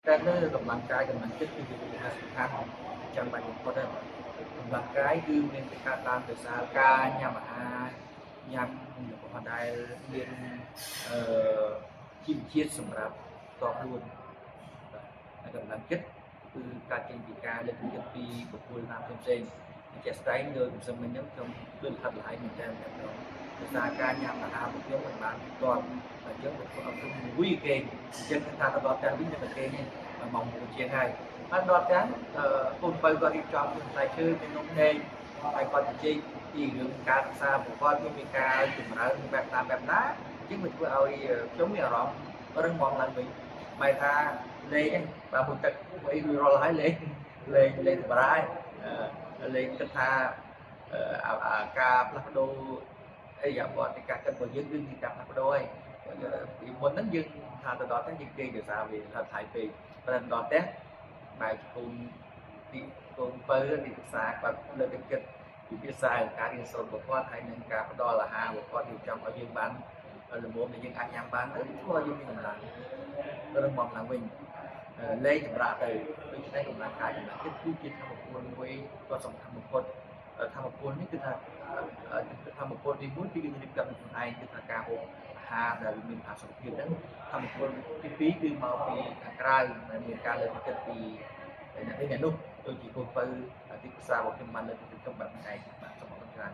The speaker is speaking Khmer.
តែនៅកម្លាំងកាយកម្លាំងចិត្តគឺជាសំខាន់ចាំបាច់បំផុតហើយកម្លាំងកាយគឺមានការតាមដោយសារការញ៉ាំអាហារញ៉ាំរបស់ដែលមានជីវជាតិសម្រាប់តបខ្លួនហើយកម្លាំងចិត្តគឺការចេញពីការលើកទឹកចិត្តពីបុគ្គលណាផ្សេងៗជាក់ស្ដែងដោយខ្ញុំមិញខ្ញុំដូចហាត់លៃមែនតើដោយសារការញ៉ាំអាហាររបស់ខ្ញុំមិនបានទាន់អញ្ចឹង僕អត់ព្រមមួយគេអញ្ចឹងថាដល់តែវិញទៅគេនេះម៉ោង1ជាងហើយហើយដល់ទាំងកូនបើគាត់រៀបចំខ្លួនតែជើងមាននំដេកហើយគាត់ជជែកពីរឿងការសិក្សាប្រវត្តិមានការចម្រើនបែបណាអញ្ចឹងវាធ្វើឲ្យខ្ញុំមានអារម្មណ៍រឹងមាំឡើងវិញបែរថាលេងបើមួយទឹកអីរាល់ហើយលេងបរាយលេងគិតថាការផ្លាស់ប្ដូរអីយ៉ាបតនៃការគិតរបស់យើងគឺមានការផ្លាស់ប្ដូរហើយពីមុនហ្នឹងយើងថាទៅដល់ផ្ទះយើងគេដោយសារវាថាថៃពេកប៉ុន្តែដល់ផ្ទះបែរជូនទីកូនបើទីភាសាគាត់លើកទឹកចិត្តពីភាសាការរៀនសូត្ររបស់គាត់ហើយនឹងការផ្ដល់អាហាររបស់គាត់រៀបចំឲ្យយើងបានល្មមដែលយើងអាចញ៉ាំបានទៅធ្វើឲ្យយើងមានកម្លាំងរឹងមាំឡើងវិញលេងចម្រាក់ទៅដូច្នេះកម្លាំងកាយកម្លាំងចិត្តគឺជាធម៌ពលមួយដ៏សំខាន់បំផុតធម៌ពលនេះគឺថាធម៌ពលទី1គឺយើងរៀបចំខ្លួនឯងគឺថាការហូបអាហារដែលមានផាសុកភាពហ្នឹងធម៌ពលទី2គឺមកពីខាងក្រៅដែលមានការលើកទឹកចិត្តពីអ្នកនេះអ្នកនោះដូចជាកូនបើទីភាសារបស់ខ្ញុំបានលើកទឹកចិត្តបែបនេះឯងបាទសូមអរគុណច្រើន